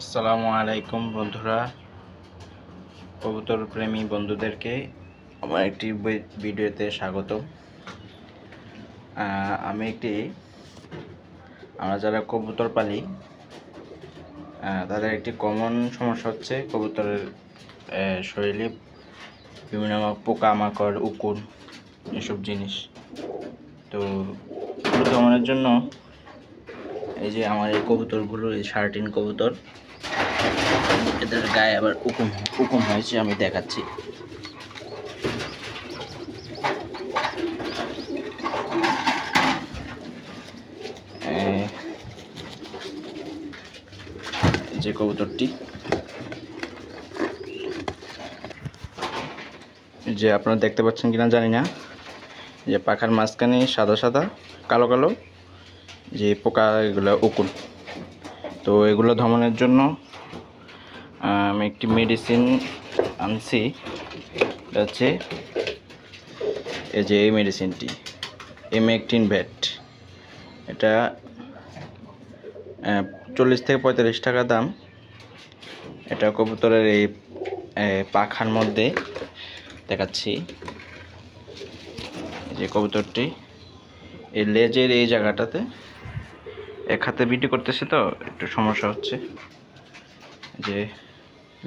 আসসালামু আলাইকুম বন্ধুরা, কবুতর প্রেমী বন্ধুদেরকে আমার একটি ভিডিওতে স্বাগত। আমরা যারা কবুতর পালি তাদের একটি কমন সমস্যা হচ্ছে কবুতরের শরীরে বিভিন্ন পোকামাকড়, উকুন, এসব জিনিস। তো দমনের জন্য এই যে আমার এই কবুতরগুলো, এই শার্টিন কবুতর, এদের গায়ে আবার উকুন হয়েছে, আমি দেখাচ্ছি। যে কবুতরটি, যে আপনারা দেখতে পাচ্ছেন কিনা জানি না, যে পাখার মাঝখানে সাদা সাদা কালো কালো যে পোকা, এগুলো উকুন। তো এগুলো দমনের জন্য আমি একটি মেডিসিন আনছি। এটা হচ্ছে এই যে এই মেডিসিনটি, এমেকটিন ভেট। এটা 40 থেকে 45 টাকা দাম। এটা কবুতরের এই পাখার মধ্যে দেখাচ্ছি। যে কবুতরটি এই লেজের এই জায়গাটাতে এক হাতে বিটি করতেছে, তো একটু সমস্যা হচ্ছে। যে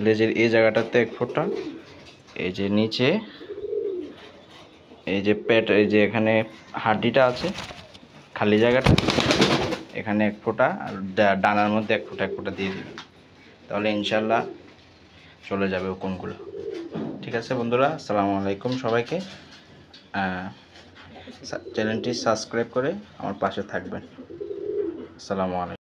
লেজের এই জায়গাটাতে এক ফোঁটা, এই যে নিচে এই যে পেট, এই যে এখানে হাড্ডিটা আছে খালি জায়গাটা, এখানে এক ফোঁটা, আর ডানার মধ্যে এক ফোঁটা দিয়ে দিবেন, তাহলে ইনশাল্লাহ চলে যাবে উকুনগুলো। ঠিক আছে বন্ধুরা, আসসালামু আলাইকুম সবাইকে। চ্যানেলটি সাবস্ক্রাইব করে আমার পাশে থাকবেন। আসসালামু আলাইকুম।